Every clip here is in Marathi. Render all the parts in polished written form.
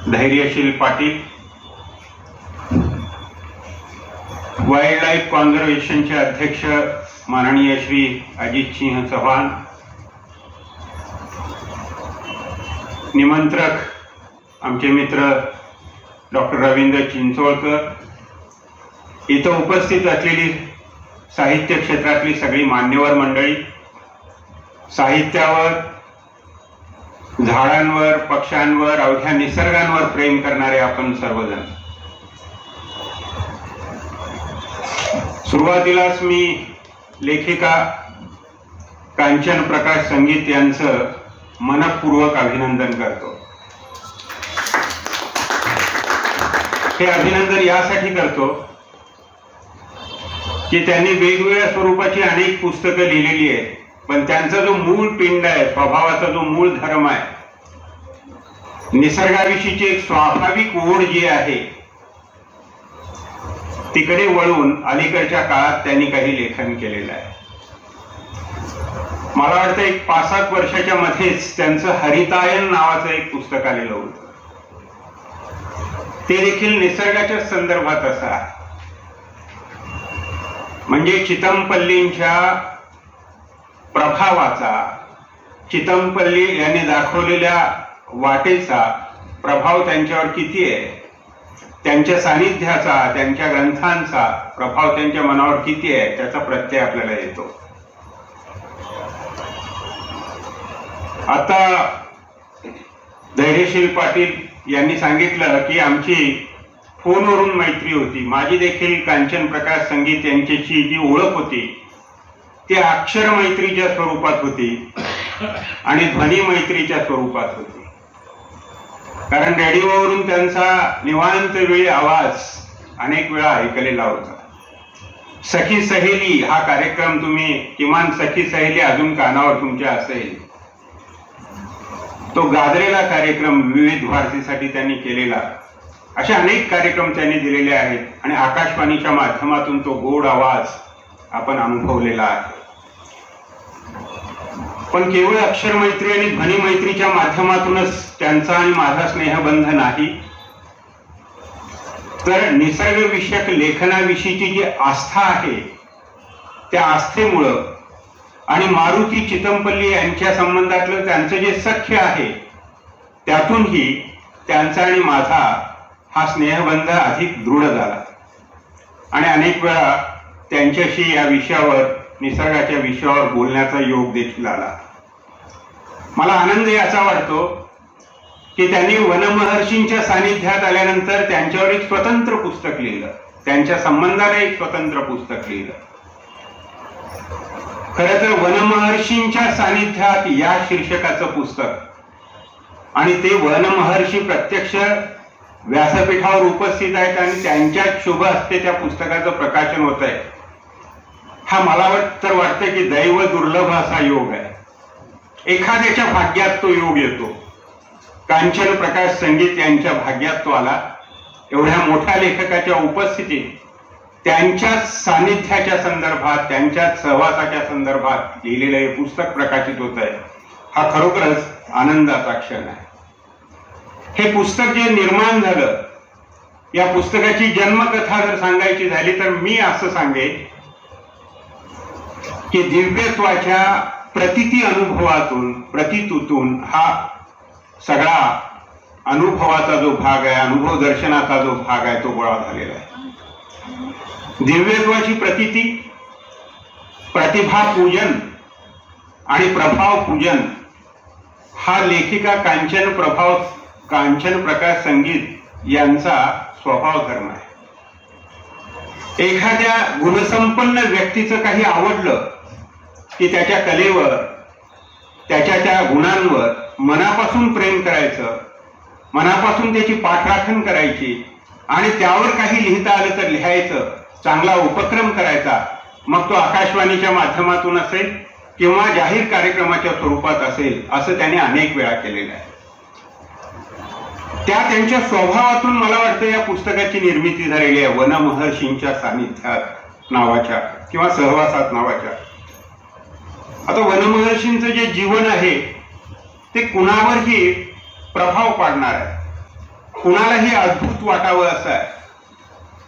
धैर्यशील पाटील, वाइल्ड लाईफ कॉन्झर्वेशनचे अध्यक्ष माननीय श्री अजित सिंह चव्हाण, निमंत्रक आमचे मित्र डॉक्टर रवींद्र चिंचोळकर, इथं उपस्थित असलेली साहित्य क्षेत्रातली सगळी मान्यवर मंडळी, साहित्यावर, झाडांवर, पक्ष्यांवर, अवघ्या निसर्गांवर प्रेम करणारे आपण सर्वजण, सुरुवातीलाच मी लेखिका कांचन प्रकाश संगीत यांचं मनपूर्वक अभिनंदन करतो. हे अभिनंदन यासाठी करतो की त्यांनी वेगवेगळ्या स्वरूपाची अनेक पुस्तकं लिहिलेली आहेत, पण त्यांचा जो मूळ पिंड आहे, स्वभावाचा जो मूळ धर्म आहे, निसर्गाविषयीची एक स्वाभाविक ओढ जी आहे, तिकडे वळून अलीकडच्या काळात त्यांनी काही लेखन केलेलं आहे. मला वाटतं एक 5-7 वर्षाच्या मध्येच त्यांचं हरितायन नावाचं एक पुस्तक आलेलं होतं. ते देखील निसर्गाच्या संदर्भात असं आहे. म्हणजे चितमपल्लींच्या प्रभावाचा, चितमपल्ली यांनी दाखवलेल्या वाटेचा प्रभाव त्यांच्यावर किती आहे, त्यांच्या सानिध्याचा, त्यांच्या ग्रंथांचा प्रभाव त्यांच्या मनावर किती आहे, त्याचा प्रत्यय आपल्याला येतो. आता धैर्यशील पाटील यांनी सांगितलं की आमची फोनवरून मैत्री होती. माझी देखील कांचन प्रकाश संगीत यांच्याशी जी ओळख होती ती अक्षर मैत्रीच्या स्वरूपात होती आणि ध्वनी मैत्रीच्या स्वरूपात होती. कारण रेडिओवरून त्यांचा निवांत वेळी आवाज अनेक वेळा ऐकलेला होता. सखी सहेली हा कार्यक्रम तुम्ही, किमान सखी सहेली अजून कानावर तुमच्या असेल, तो गाजलेला कार्यक्रम विविध भारतीसाठी त्यांनी केलेला. असे अनेक कार्यक्रम त्यांनी दिलेले आहेत आणि आकाशवाणीच्या माध्यमातून तो गोड आवाज आपण अनुभवलेला आहे. पण केवळ अक्षर मैत्री आणि ध्वनी मैत्रीच्या माध्यमातूनच त्यांचा आणि माझा स्नेहबंध नाही, तर निसर्गविषयक लेखनाविषयीची जी आस्था आहे त्या आस्थेमुळं आणि मारुती चितमपल्ली यांच्या संबंधातलं त्यांचं जे सख्य आहे त्यातूनही त्यांचा आणि माझा हा स्नेहबंध अधिक दृढ झाला आणि अनेक वेळा त्यांच्याशी या विषयावर, निसर्गाच्या विषयावर बोलण्याचा योग देखील आला. मला आनंद याचा वाटतो की त्यांनी वनमहर्षींच्या सानिध्यात आल्यानंतर त्यांच्यावर एक स्वतंत्र पुस्तक लिहिलं, त्यांच्या संबंधाने एक स्वतंत्र पुस्तक लिहिलं. खरं तर वनमहर्षींच्या सानिध्यात या शीर्षकाचं पुस्तक, आणि ते वनमहर्षी प्रत्यक्ष व्यासपीठावर उपस्थित आहेत आणि त्यांच्याच शुभ हस्ते त्या पुस्तकाचं प्रकाशन होत आहे, हा मला तर वाटतं की दैव दुर्लभ असा योग आहे. एखाद्याच्या भाग्यात तो योग येतो. कांचन प्रकाश संगीत यांच्या भाग्यात तो आला. एवढ्या मोठ्या लेखकाच्या उपस्थितीत त्यांच्याच सानिध्याच्या संदर्भात, त्यांच्याच सहवासाच्या संदर्भात लिहिलेलं हे पुस्तक प्रकाशित होत आहे. हा खरोखरच आनंदाचा क्षण आहे. हे पुस्तक जे निर्माण झालं, या पुस्तकाची जन्मकथा जर सांगायची झाली तर मी असं सांगेन की दिव्यत्वाच्या प्रतिती अनुभवातून, प्रतितूतून हा सगळा अनुभवाचा जो भाग आहे, अनुभव दर्शनाचा जो भाग आहे, तो गोळा झालेला आहे. दिव्यत्वाची प्रतिती, प्रतिभा पूजन आणि प्रभाव पूजन हा लेखिका कांचन प्रकाश संगीत यांचा स्वभाव धर्म आहे. एखाद्या गुणसंपन्न व्यक्तीचं काही आवडलं की त्याच्या कलेवर, त्याच्या त्या गुणांवर मनापासून प्रेम करायचं, मनापासून त्याची पाठराखण करायची आणि त्यावर काही लिहिता आलं तर लिहायचं, चांगला उपक्रम करायचा. मग तो आकाशवाणीच्या माध्यमातून असेल किंवा जाहीर कार्यक्रमाच्या स्वरूपात असेल, असं त्याने अनेक वेळा केलेलं आहे. त्या त्यांच्या स्वभावातून मला वाटतं या पुस्तकाची निर्मिती झालेली आहे, वनमहर्षींच्या सानिध्यात नावाच्या किंवा सहवासात नावाच्या. आता वनमहर्षींचं जे जीवन आहे ते कुणावरही प्रभाव पाडणार आहे. कुणालाही अद्भुत वाटावं असं आहे,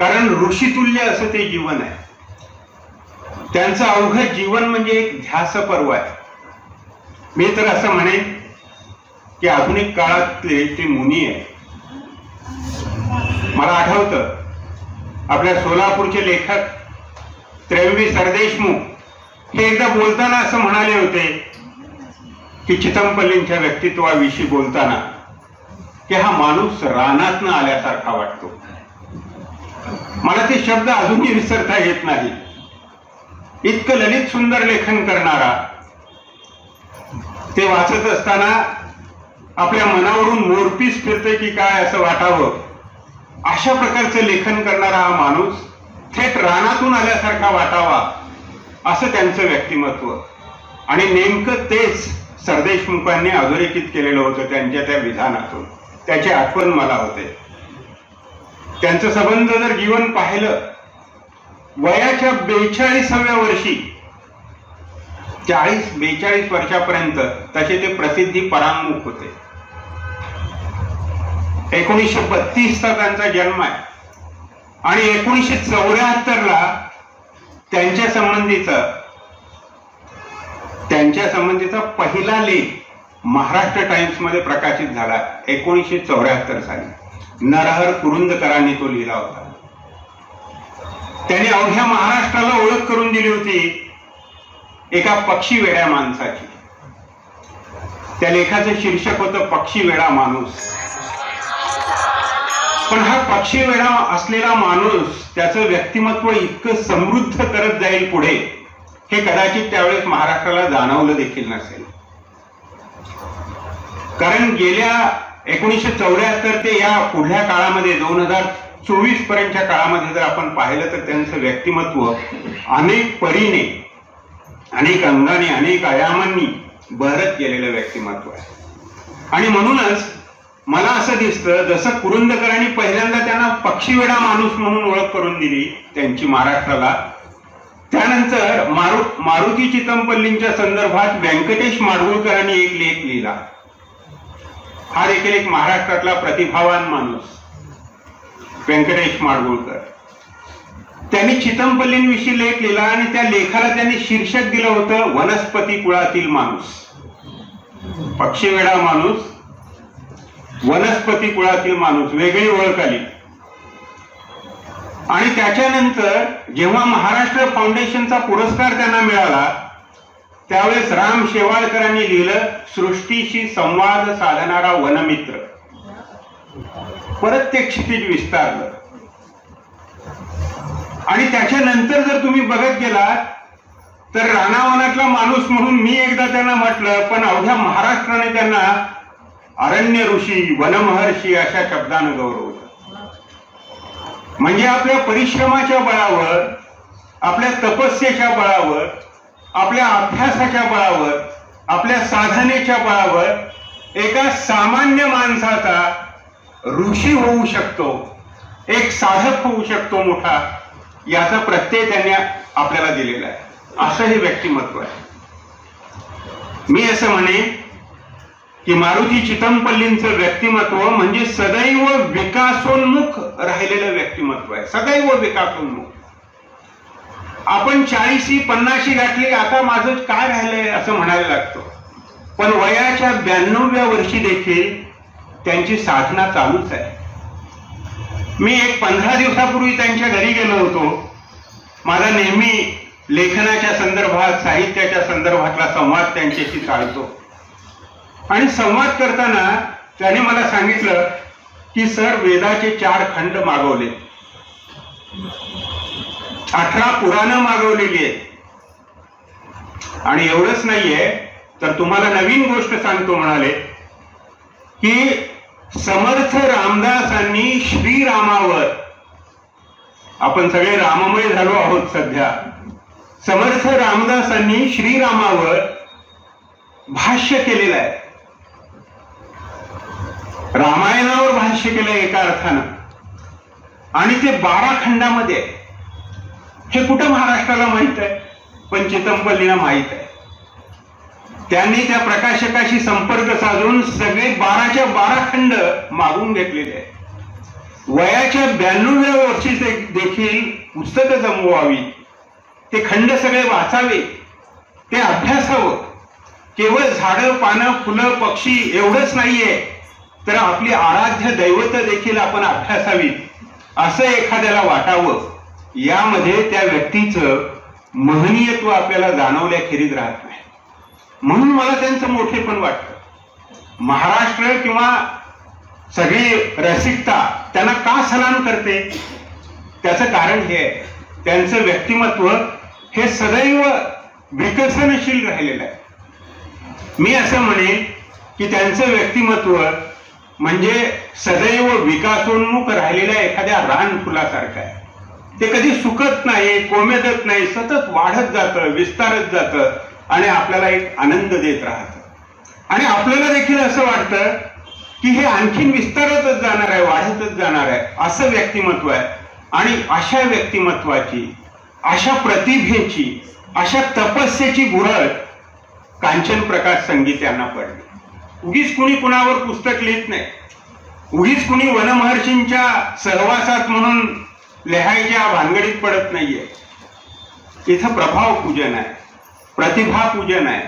कारण ऋषितुल्य असं ते जीवन आहे. त्यांचं अवघड जीवन म्हणजे एक ध्यास पर्व आहे. मी तर असं म्हणेन की आधुनिक काळातले ते मुनी आहे. मला आठवतं आपल्या सोलापूरचे लेखक त्र्यंबी सरदेशमुख हे एकदा बोलताना असं म्हणाले होते की चितमपल्लींच्या व्यक्तित्वाविषयी बोलताना की हा माणूस रानातनं आल्यासारखा वाटतो. मला ते शब्द अजूनही विसरता येत नाही. इतकं ललित सुंदर लेखन करणारा, ते वाचत असताना आपल्या मनावरून मोरपीस फिरते की काय असं वाटावं, अशा प्रकारचं लेखन करणारा हा माणूस थेट रानातून आल्यासारखा वाटावा असं त्यांचं व्यक्तिमत्व. आणि नेमकं तेच सरदेशमुखांनी अधोरेखित केलेलं होतं त्यांच्या त्या विधानातून. त्याची आठवण मला होते. त्यांचं संबंध जर जीवन पाहिलं, वयाच्या 42व्या वर्षी 40-42 वर्षापर्यंत तसे ते प्रसिद्धी परांमुख होते. 1932चा त्यांचा जन्म आहे आणि 1974ला त्यांच्या संबंधीचा पहिला लेख महाराष्ट्र टाइम्स मध्ये प्रकाशित झाला 1974 साली. नरहर कुरुंदकरांनी तो लिहिला होता. त्यांनी अवघ्या महाराष्ट्राला ओळख करून दिली होती एका पक्षी वेड्या माणसाची. त्या लेखाचं शीर्षक होतं पक्षी वेडा माणूस. पण हा पक्षी वेडा असलेला माणूस त्याचं व्यक्तिमत्व इतकं समृद्ध करत जाईल पुढे, हे कदाचित त्यावेळेस महाराष्ट्राला जाणवलं देखील नसेल. कारण गेल्या 1974 ते या पुढल्या काळामध्ये 2024 पर्यंतच्या काळामध्ये जर आपण पाहिलं तर त्यांचं व्यक्तिमत्व अनेक परीने, अनेक अंगाने, अनेक आयामांनी बहरत गेलेलं व्यक्तिमत्व आहे. आणि म्हणूनच मला असं दिसतं जसं कुरुंदकरांनी पहिल्यांदा त्यांना पक्षीवेडा माणूस म्हणून ओळख करून दिली त्यांची महाराष्ट्राला, त्यानंतर मारुती चितमपल्लींच्या संदर्भात व्यंकटेश माडगुळकरांनी एक लेख लिहिला. हा देखील एक महाराष्ट्रातला प्रतिभावान माणूस व्यंकटेश माडगुळकर. त्यांनी चितमपल्लींविषयी लेख लिहिला आणि त्या लेखाला त्यांनी शीर्षक दिलं होतं वनस्पती कुळातील माणूस. पक्षीवेडा माणूस, वनस्पती कुळातील माणूस, वेगळी ओळख आली. आणि त्याच्यानंतर जेव्हा महाराष्ट्र फाउंडेशनचा पुरस्कार त्यांना मिळाला त्यावेळेस राम शेवाळकरांनी लिहिलं सृष्टीशी संवाद साधणारा वनमित्र. परत ते क्षितिज विस्तारलं. आणि त्याच्यानंतर जर तुम्ही बघत गेलात तर रानावनातला माणूस म्हणून मी एकदा त्यांना म्हटलं, पण अवघ्या महाराष्ट्राने त्यांना अरण्य ऋषी, वनमहर्षी अशा शब्दानं गौरवलं. म्हणजे आपल्या परिश्रमाच्या बळावर, आपल्या तपस्येच्या बळावर, आपल्या अभ्यासाच्या बळावर, आपल्या साधनेच्या बळावर एका सामान्य माणसाचा ऋषी होऊ शकतो, एक साधक होऊ शकतो मोठा, याचा प्रत्यय त्यांनी आपल्याला दिलेला आहे. असं हे व्यक्तिमत्व आहे. मी असं म्हणेन की मारुती चितमपल्लींचं व्यक्तिमत्व म्हणजे सदैव विकासोन्मुख राहिलेलं व्यक्तिमत्व आहे. सदैव विकासोन्मुख. आपण 40-50 गाठली, आता माझं काय राहिलंय असं म्हणायला लागतो, पण वयाच्या 92व्या वर्षी देखील त्यांची साधना चालूच आहे. मी एक 15 दिवसापूर्वी त्यांच्या घरी गेलो होतो. माझा नेहमी लेखनाच्या संदर्भात, साहित्याच्या संदर्भातला संवाद त्यांच्याशी चालतो. आणि संवाद करताना त्याने मला सांगितलं की सर, वेदाचे 4 खंड मागवले, 18 पुराणं मागवलेली आहेत. आणि एवढंच नाहीये तर तुम्हाला नवीन गोष्ट सांगतो म्हणाले की समर्थ रामदासांनी श्रीरामावर, आपण सगळे राममय झालो आहोत सध्या, समर्थ रामदासांनी श्रीरामावर भाष्य केलेलं आहे. रामायणावर भाष्य केलं एका अर्थानं, आणि ते 12 खंडामध्ये. हे कुठं महाराष्ट्राला माहित आहे, पण चितमपल्लीला माहित आहे. त्यांनी त्या प्रकाशकाशी संपर्क साधून सगळे 12च्या 12 खंड मागून घेतलेले आहेत. वयाच्या 92व्या वर्षी देखील पुस्तकं जमवावी, ते खंड सगळे वाचावे, ते अभ्यासावं. केवळ झाडं, पानं, फुलं, पक्षी एवढंच नाहीये, तर आपली आराध्य दैवत देखील आपण अभ्यासावी असं एखाद्याला वाटावं. यामध्ये त्या व्यक्तीचं महनीयत्व आपल्याला जाणवल्याखेरीज राहत नाही. म्हणून मला त्यांचं मोठेपण वाटतं. महाराष्ट्र किंवा सगळी रसिकता त्यांना का सलाम करते, त्याचं कारण हे आहे, त्यांचं व्यक्तिमत्व हे सदैव विकसनशील राहिलेलं आहे. मी असं म्हणेन की त्यांचं व्यक्तिमत्व म्हणजे सदैव विकासोन्मुख राहिलेल्या एखाद्या रानफुलासारखं आहे. ते कधी सुकत नाही, कोमेजत नाही, सतत वाढत जातं, विस्तारत जातं आणि आपल्याला एक आनंद देत राहतं. आणि आपल्याला देखील असं वाटतं की हे आणखीन विस्तारतच जाणार आहे, वाढतच जाणार आहे, असं व्यक्तिमत्व आहे. आणि अशा व्यक्तिमत्वाची, अशा प्रतिभेची, अशा तपस्येची बुरळ कांचन प्रकाश संगीत यांना पडली. उगीच कुणी कुणावर पुस्तक लिहित नाही, उगीच कुणी वनमहर्षींच्या सहवासात म्हणून लिहायच्या भानगडीत पडत नाहीये. इथं प्रभाव पूजन आहे, प्रतिभा पूजन आहे,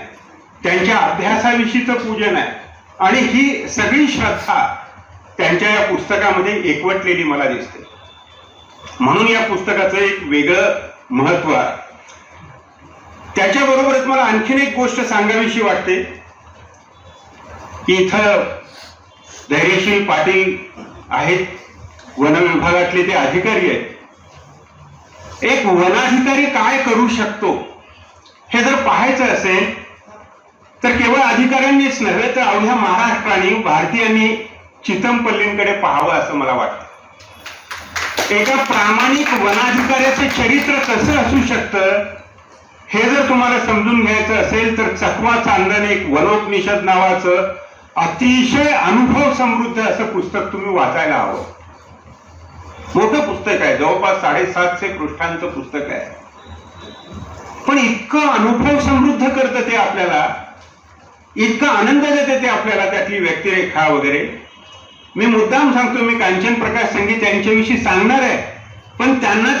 त्यांच्या अभ्यासाविषयीचं पूजन आहे. आणि ही सगळी श्रद्धा त्यांच्या या पुस्तकामध्ये एकवटलेली मला दिसते. म्हणून या पुस्तकाचं एक वेगळं महत्व आहे. त्याच्याबरोबरच मला आणखीन एक गोष्ट सांगावीशी वाटते की इथं धैर्यशील पाटील आहेत, वन विभागातले ते अधिकारी आहेत. एक वनाधिकारी काय करू शकतो हे जर पाहायचं असेल तर केवळ अधिकाऱ्यांनीच नव्हे तर अवघ्या महाराष्ट्राने, भारतीयांनी चितमपल्लींकडे पाहावं असं मला वाटतं. एका प्रामाणिक वनाधिकाऱ्याचे चरित्र कसं असू शकतं हे जर तुम्हाला समजून घ्यायचं असेल तर चकवा चांदन एक वनोपनिषद नावाचं अतिशय अनुभव समृद्ध असं पुस्तक तुम्ही वाचायला हवं. मोठं पुस्तक आहे, जवळपास 750 पृष्ठांचं पुस्तक आहे, पण इतकं अनुभव समृद्ध करतं ते आपल्याला, इतका आनंद देते ते आपल्याला, त्यातली व्यक्तिरेखा वगैरे. मी मुद्दाम सांगतो, मी कांचन प्रकाश संगीत यांच्याविषयी सांगणार आहे, पण त्यांना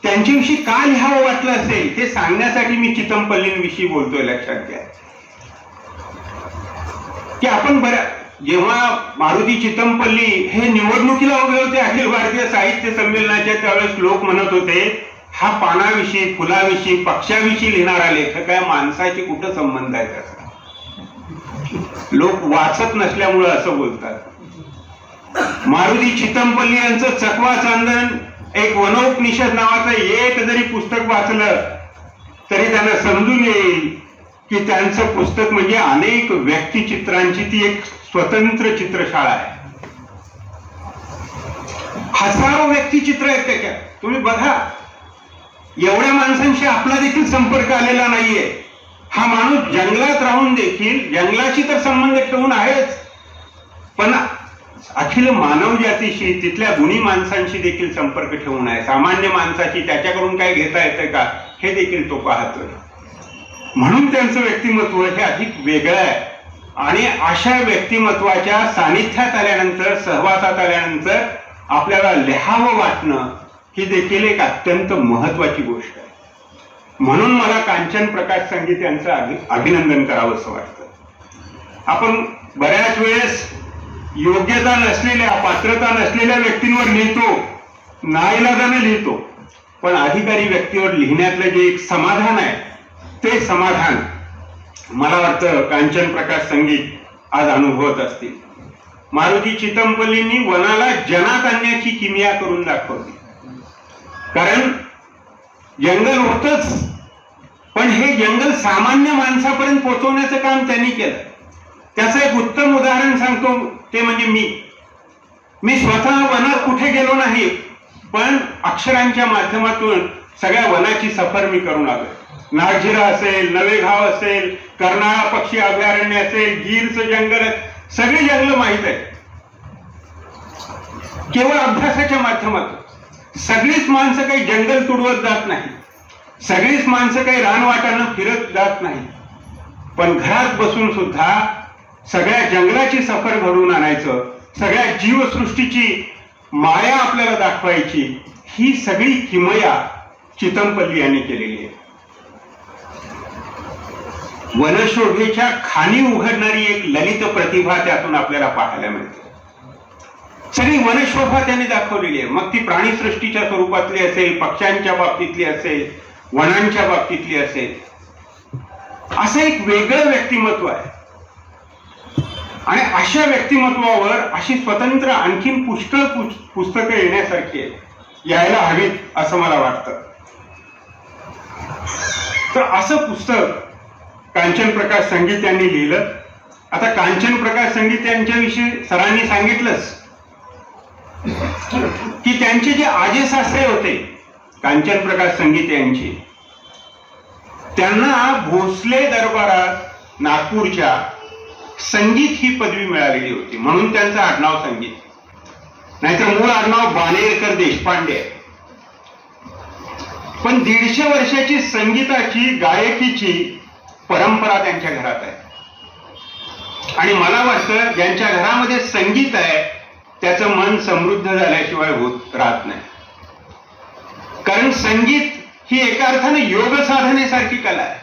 त्यांच्याविषयी का लिहावं वाटलं असेल हे सांगण्यासाठी मी चितमपल्लींविषयी बोलतोय. लक्षात घ्या की आपण जेव्हा मारुती चितमपल्ली हे निवडणुकीला उभे होते अखिल भारतीय साहित्य संमेलनाच्या, त्यावेळेस लोक म्हणत होते हा पानाविषयी, फुलाविषयी, पक्षाविषयी लिहिणारा लेखक आहे, माणसाची कुठं संबंध आहे त्याचा. लोक वाचत नसल्यामुळे असं बोलतात. मारुती चितमपल्ली यांचं चकवा चांदन एक वनोपनिषद नावाचं एक जरी पुस्तक वाचलं तरी त्यांना समजून येईल की त्यांचं पुस्तक म्हणजे अनेक व्यक्तिचित्रांची ती एक स्वतंत्र चित्रशाळा आहे. हजारो व्यक्तिचित्र आहेत त्याच्यात. तुम्ही बघा, एवढ्या माणसांशी आपला देखील संपर्क आलेला नाहीये. हा माणूस जंगलात राहून देखील, जंगलाशी तर संबंध ठेवून आहेच, पण अखिल मानव जातीशी, तिथल्या गुणी माणसांशी देखील संपर्क ठेवून आहे. सामान्य माणसाची त्याच्याकडून काय घेता येतं का हे देखील तो पाहतोय. म्हणून त्यांचं व्यक्तिमत्व हे अधिक वेगळं आहे. आणि अशा व्यक्तिमत्वाच्या सानिध्यात आल्यानंतर, सहवासात आल्यानंतर आपल्याला लिहावं वाटणं ही देखील एक अत्यंत महत्वाची गोष्ट आहे. म्हणून मला कांचन प्रकाश संगीत यांचं अभिनंदन करावं असं वाटतं. आपण बऱ्याच वेळेस योग्यता नसलेल्या, पात्रता नसलेल्या व्यक्तींवर लिहितो, नाईलाजाने लिहितो, पण अधिकारी व्यक्तीवर लिहिण्यातलं जे एक समाधान आहे ते समाधान मला वाटतं कांचन प्रकाश संगीत आज अनुभवत असतील. मारुती चितमपल्लींनी वनाला जनात आणण्याची किमया करून दाखवली. कारण जंगल होतच, पण हे जंगल सामान्य माणसापर्यंत पोहोचवण्याचं काम त्यांनी केलं. त्याचं एक उत्तम उदाहरण सांगतो, ते म्हणजे मी स्वतः वनात कुठे गेलो नाही, पण अक्षरांच्या माध्यमातून सगळ्या वनाची सफर मी करून आलो. नागझिरा असेल, नवेगाव असेल, कर्नाळा पक्षी अभयारण्य असेल, गीरचं जंगल, सगळी जंगल माहित आहे. केवळ अभ्यासाच्या माध्यमातून. सगळीच माणसं काही जंगल तुडवत जात नाही, सगळीच माणसं काही रानवाटानं फिरत जात नाही, पण घरात बसून सुद्धा सगळ्या जंगलाची सफर घडवून आणायचं, सगळ्या जीवसृष्टीची माया आपल्याला दाखवायची, ही सगळी किमया चितमपल्ली यांनी केलेली आहे. वनशोभेच्या खाणी उघडणारी एक ललित प्रतिभा त्यातून आपल्याला पाहायला मिळते. सगळी वनशोभा त्यांनी दाखवलेली आहे. मग ती प्राणीसृष्टीच्या स्वरूपातली असेल, पक्ष्यांच्या बाबतीतली असेल, वनांच्या बाबतीतली असेल, असं एक वेगळं व्यक्तिमत्व आहे. आणि अशा व्यक्तिमत्वावर अशी स्वतंत्र आणखीन पुष्कळ पुस्तकं येण्यासारखी यायला हवीत असं मला वाटतं. तर असं पुस्तक कांचन प्रकाश संगीत यांनी लिहिलं. आता कांचन प्रकाश संगीत यांच्याविषयी सरांनी सांगितलंच की त्यांचे जे आजे सासरे होते कांचन प्रकाश संगीत यांचे, त्यांना भोसले दरबारात नागपूरच्या संगीत ही पदवी मिळालेली होती, म्हणून त्यांचं आडनाव संगीत. नाहीतर मूळ आडनाव बाणेरकर देशपांडे आहे. पण 150 वर्षाची संगीताची गायकीची परंपरा त्यांच्या घरात आहे. आणि मला वाटतं ज्यांच्या घरामध्ये संगीत आहे त्याचं मन समृद्ध झाल्याशिवाय होत राहत नाही. कारण संगीत ही एका अर्थाने योग साधनेसारखी कला आहे.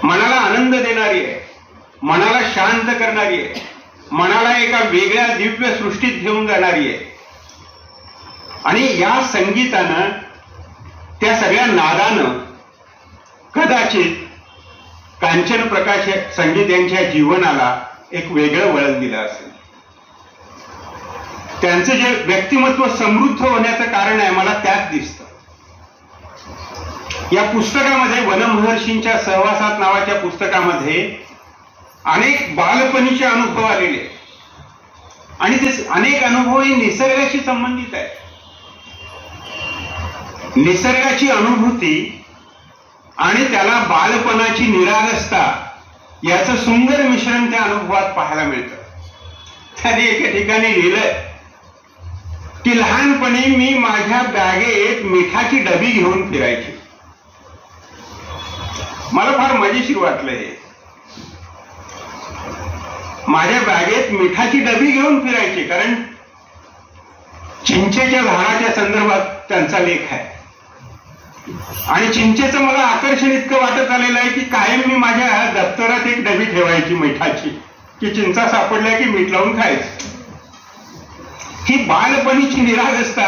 मनाला आनंद देणारी आहे, मनाला शांत करणारी आहे, मनाला एका वेगळ्या दिव्य सृष्टीत घेऊन जाणारी आहे. आणि या संगीतानं, त्या सगळ्या नादानं कदाचित कांचन प्रकाश संगीत यांच्या जीवनाला एक वेगळं वळण दिलं असेल. त्यांचं जे व्यक्तिमत्व समृद्ध होण्याचं कारण आहे मला त्यात दिसतं. या पुस्तकामध्ये वनमहर्षींच्या सहवासात नावाच्या पुस्तकामध्ये अनेक बालपणीचे अनुभव आलेले आहेत. आणि ते अनेक अनुभव हे निसर्गाशी संबंधित आहेत. निसर्गाची अनुभूती आणि त्याला बालपणाची निरागसता याचं सुंदर मिश्रण त्या अनुभवात पाहायला मिळतं. त्याने एके ठिकाणी लिहिलंय की लहानपणी मी माझ्या बॅगेत मिठाची डबी घेऊन फिरायची. मला फार मजेशीर वाटलं हे. माझ्या बॅगेत मिठाची डबी घेऊन फिरायची, कारण चिंचेच्या झाडाच्या संदर्भात त्यांचा लेख आहे. आणि चिंचेचं मला आकर्षण इतकं वाटत आलेलं आहे की कायम मी माझ्या दप्तरात एक डबी ठेवायची मिठाची, की चिंचा सापडल्या की मीठ लावून खायचं. ही बालपणीची निरागसता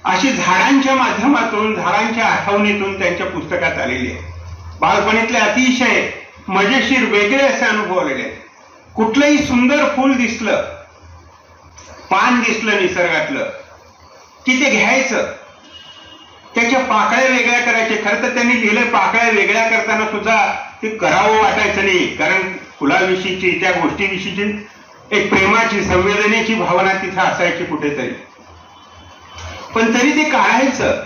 अशी झाडांच्या माध्यमातून, झाडांच्या आठवणीतून त्यांच्या पुस्तकात आलेली आहे. बालपणीतले अतिशय मजेशीर वेगळे असे अनुभव आलेले आहेत. कुठलंही सुंदर फूल दिसलं, पान दिसलं निसर्गातलं की ते घ्यायचं, त्याच्या पाकळ्या वेगळ्या करायचे. खरं तर त्यांनी लिहिलं पाकळ्या वेगळ्या करताना सुद्धा ते करावं वाटायचं नाही, कारण फुलाविषयीची, त्या गोष्टीविषयीची एक प्रेमाची, संवेदनेची भावना तिथं असायची कुठेतरी. पण तरी ते काढायचं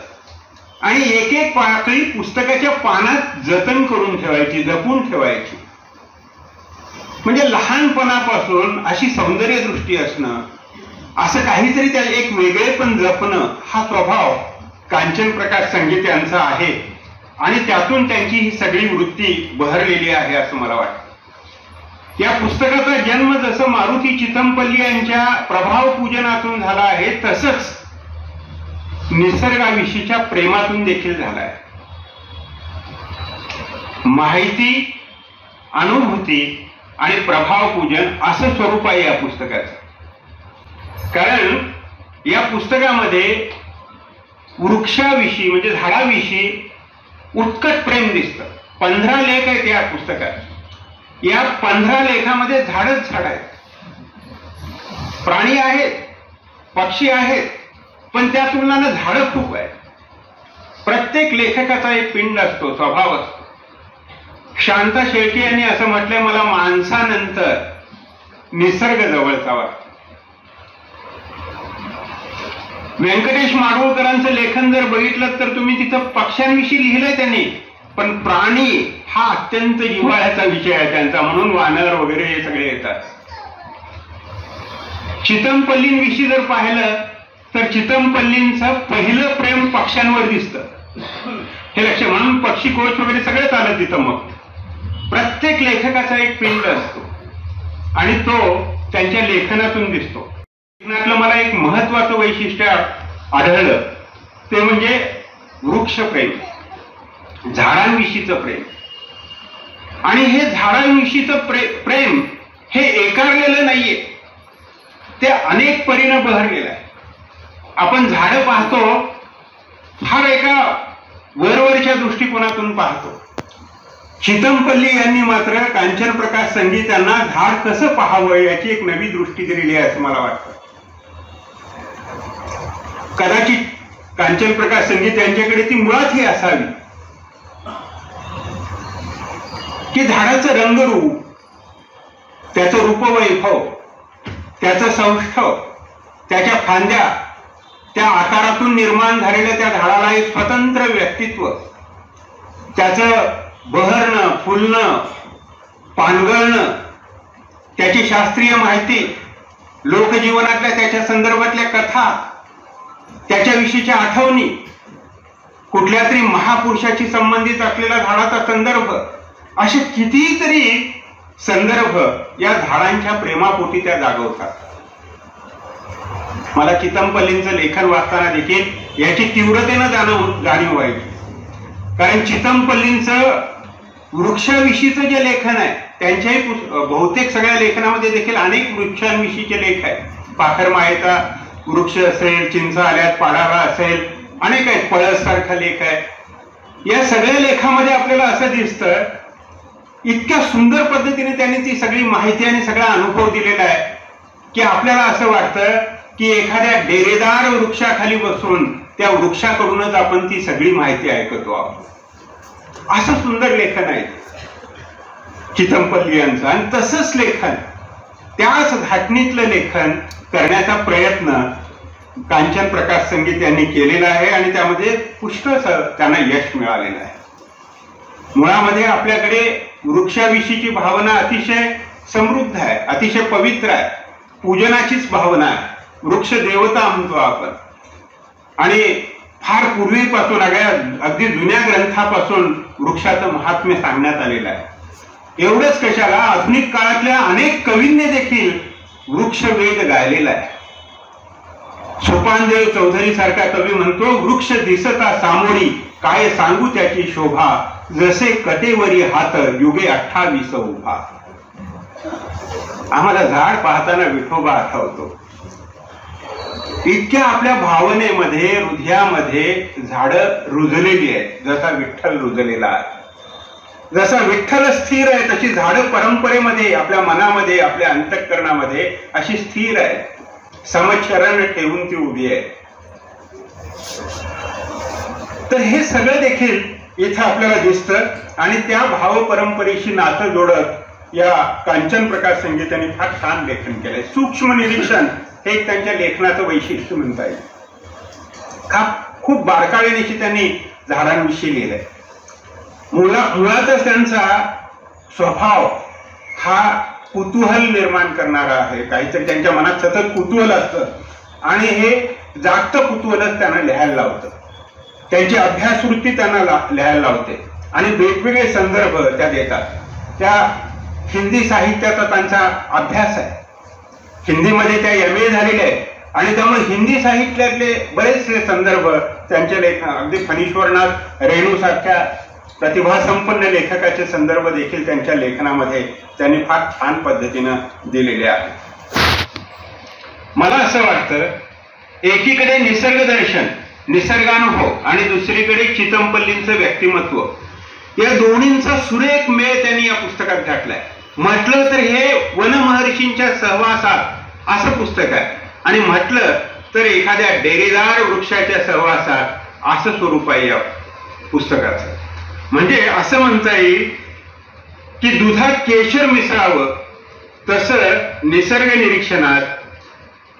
आणि एक एक पाकळी पुस्तकाच्या पानात जतन करून ठेवायची, जपून ठेवायची. म्हणजे लहानपणापासून अशी सौंदर्य दृष्टी असणं, असं काहीतरी त्या एक वेगळेपण जपणं, हा स्वभाव कांचन प्रकाश संगीत यांचा आहे. आणि त्यातून त्यांची ही सगळी वृत्ती बहरलेली आहे असं मला वाटतं. या पुस्तकाचा जन्म जसं मारुती चितमपल्ली यांच्या प्रभाव पूजनातून झाला आहे, तसंच निसर्गाविषयीच्या प्रेमातून देखील झाला आहे. माहिती, अनुभूती आणि प्रभाव पूजन असं स्वरूप आहे या पुस्तकाचं. कारण या पुस्तकामध्ये वृक्षाविषयी म्हणजे झाडाविषयी उत्कट प्रेम दिसतं. 15 लेख आहेत या पुस्तकात. या 15 लेखामध्ये झाडच झाड आहेत, प्राणी आहेत, पक्षी आहेत, पण त्या तुलनानं झाडं खूप आहेत. प्रत्येक लेखकाचा एक पिंड असतो, स्वभाव असतो. शांता शेळके यांनी असं म्हटलंय, मला माणसानंतर निसर्ग जवळचा वाटतो. व्यंकटेश माडगूळकरांचं लेखन जर बघितलं तर तुम्ही तिथं पक्ष्यांविषयी लिहिलंय त्यांनी, पण प्राणी हा अत्यंत जिव्हाळ्याचा विषय आहे त्यांचा, म्हणून वानर वगैरे हे सगळे येतात. चितमपल्लींविषयी जर पाहिलं तर चितमपल्लींचं पहिलं प्रेम पक्ष्यांवर दिसतं. हे लक्ष, म्हणून पक्षी कोच वगैरे सगळेच आलं तिथं. मग प्रत्येक लेखकाचा एक पिंड असतो आणि तो त्यांच्या लेखनातून दिसतो. लेखनातलं मला एक महत्वाचं वैशिष्ट्य आढळलं ते म्हणजे वृक्षप्रेम, झाडांविषयीचं प्रेम. आणि हे झाडांविषयीचं प्रेम हे एकारलेलं नाहीये, ते अनेक परीनं बहरलेलं आहे. आपण झाडं पाहतो फार एका वरवरच्या दृष्टिकोनातून पाहतो. चितमपल्ली यांनी मात्र कांचन प्रकाश संगीत यांना झाड कसं पाहावं याची एक नवी दृष्टी दिलेली आहे असं मला वाटतं. कदाचित कांचन प्रकाश संगीत यांच्याकडे ती मुळात ही असावी की झाडाचं रंगरूप, त्याचं रूपवैभव, त्याचं सौष्ठव, त्याच्या फांद्या, त्या आकारातून निर्माण झालेल्या त्या झाडाला एक स्वतंत्र व्यक्तित्व, त्याचं बहरणं, फुलणं, पानगळणं, त्याची शास्त्रीय माहिती, लोकजीवनातल्या त्याच्या संदर्भातल्या कथा, त्याच्याविषयीच्या आठवणी, कुठल्या तरी महापुरुषाशी संबंधित असलेला झाडाचा संदर्भ, असे कितीतरी संदर्भ या झाडांच्या प्रेमापोटी त्या जागवतात. मला चितमपल्लींचं लेखन वाचताना देखील याची तीव्रतेनं जाणीव व्हायची. कारण चितमपल्लींचं वृक्षाविषयीचं जे लेखन आहे, त्यांच्याही बहुतेक सगळ्या लेखनामध्ये देखील अनेक वृक्षांविषयीचे लेख आहेत. पाखरमाळेचा वृक्ष असेल, चिंच आल्यात पाडावा असेल, अनेक आहेत, पळस सारखा लेख आहे. या सगळ्या लेखामध्ये आपल्याला असं दिसतं, इतक्या सुंदर पद्धतीने त्यांनी ती सगळी माहिती आणि सगळा अनुभव दिलेला आहे की आपल्याला असं वाटतं की एखाद्या डेरेदार वृक्षाखाली बसून त्या वृक्षाकडूनच आपण ती सगळी माहिती ऐकतो आहोत. असं सुंदर लेखन आहे चितमपल्ली यांचं. आणि तसंच लेखन, त्याच धाटणीतलं लेखन करण्याचा प्रयत्न कांचन प्रकाश संगीत यांनी केलेला आहे आणि त्यामध्ये पुष्कळ त्यांना यश मिळालेलं आहे. मुळामध्ये आपल्याकडे वृक्षाविषयीची भावना अतिशय समृद्ध आहे, अतिशय पवित्र आहे, पूजनाचीच भावना आहे. वृक्ष देवता म्हणतो आपण. आणि फार पूर्वीपासून अगदी जुन्या ग्रंथापासून वृक्षाचं महात्म्य सांगण्यात आलेलं आहे. एवढंच कशाला, आधुनिक काळातल्या अनेक कवींनी देखील वृक्षवेद गायलेला आहे. सोपानदेव चौधरी सारखा कवी म्हणतो, वृक्ष दिसता सामोरी, काय सांगू त्याची शोभा, जसे कटेवरी हात युगे 28 उभा. आम्हाला झाड पाहताना विठोबा आठवतो. इतक्या आपल्या भावनेमध्ये, हृदयामध्ये झाडं रुजलेली आहेत. जसा विठ्ठल रुजलेला आहे, जसा विठ्ठल स्थिर आहे, तशी झाडं परंपरेमध्ये, आपल्या मनामध्ये, आपल्या अंतःकरणामध्ये अशी स्थिर आहे. समचरण ठेवून ती उभी आहे. तर हे सगळं देखील इथं आपल्याला दिसतं. आणि त्या भाव परंपरेशी नातं जोडत या कांचन प्रकाश संगीतांनी फार छान लेखन केलंय. सूक्ष्म निरीक्षण हे त्यांच्या लेखनाचं वैशिष्ट्य म्हणता येईल. खूप बारकाईनेशी त्यांनी झाडांविषयी लिहिलंय. मुळातच त्यांचा स्वभाव हा कुतूहल निर्माण करणारा आहे. काहीतरी त्यांच्या मनात सतत कुतूहल असतं आणि हे जागतं कुतूहलच त्यांना लिहायला लावतं. त्यांची अभ्यासवृत्ती त्यांना लिहायला लावते आणि वेगवेगळे संदर्भ त्या देतात. त्या हिंदी साहित्याचा त्यांचा अभ्यास आहे. हिंदीमध्ये त्या MA झालेल्या आहेत आणि त्यामुळे हिंदी साहित्यातले बरेचसे संदर्भ त्यांच्या लेखन, अगदी फणीश्वरनाथ रेणू सारख्या प्रतिभासंपन्न लेखकाचे संदर्भ देखील त्यांच्या लेखनामध्ये त्यांनी फार छान पद्धतीनं दिलेले आहेत. मला असं वाटतं, एकीकडे निसर्ग दर्शन, निसर्गानुभव आणि दुसरीकडे चितमपल्लींचं व्यक्तिमत्व, या दोन्हींचा सुरेख मेळ त्यांनी या पुस्तकात घातलाय. म्हटलं तर हे वनमहर्षींच्या सहवासात असं पुस्तक आहे आणि म्हटलं तर एखाद्या डेरेदार वृक्षाच्या सहवासात असं स्वरूप आहे या पुस्तकाचं. म्हणजे असं म्हणता येईल की दुधात केशर मिसळावं तसं निसर्ग निरीक्षणात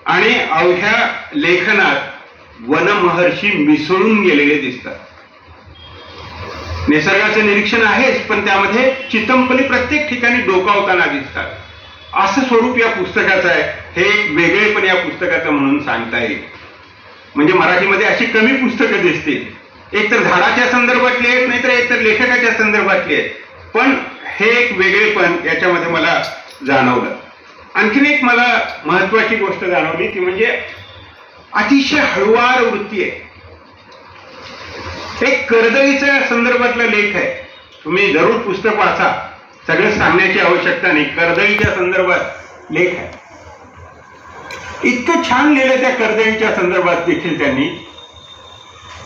आणि अवघ्या लेखनात वनमहर्षी मिसळून गेलेले दिसतात. निसर्गाचं निरीक्षण आहेच, पण त्यामध्ये चितमपल्ली प्रत्येक ठिकाणी डोकावताना दिसतात. असं स्वरूप या पुस्तकाचं आहे. हे एक वेगळेपण या पुस्तकाचं म्हणून सांगता येईल. म्हणजे मराठीमध्ये अशी कमी पुस्तकं दिसतील, एक तर झाडाच्या संदर्भातली आहेत, नाहीतर एक तर लेखकाच्या संदर्भातली आहेत, पण हे एक वेगळेपण याच्यामध्ये मला जाणवलं. आणखीन एक मला महत्वाची गोष्ट जाणवली ती म्हणजे अतिशय हळुवार वृत्ती आहे. एक कर्दळीच्या संदर्भातला लेख आहे, तुम्ही जरूर पुस्तक वाचा, सगळं सांगण्याची आवश्यकता नाही. कर्दळीच्या संदर्भात लेख आहे, इतकं छान लिहिलं त्या कर्दळीच्या संदर्भात देखील त्यांनी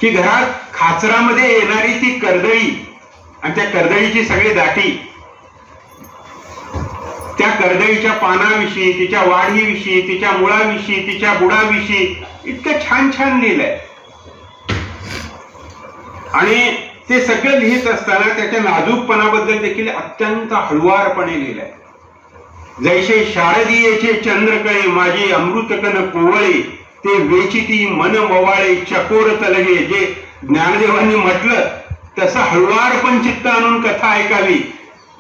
की घरात खाचरामध्ये येणारी ती कर्दळी आणि त्या कर्दळीची सगळी दाटी, त्या कर्दळीच्या पानाविषयी, तिच्या वाढीविषयी, तिच्या मुळाविषयी, तिच्या बुडाविषयी इतकं छान छान लिहिलंय. आणि ते सगळं लिहित असताना त्याच्या नाजूकपणाबद्दल देखील अत्यंत हळुवारपणे लिहिलंय. जैसे शारदीयेचे चंद्रकळे माझी अमृतकन कोवळे, ते वेचिती मन मवाळे चकोर तलगे. जे ज्ञानदेवांनी म्हटलं तसं हळुवारपण चित्त आणून कथा ऐकावी,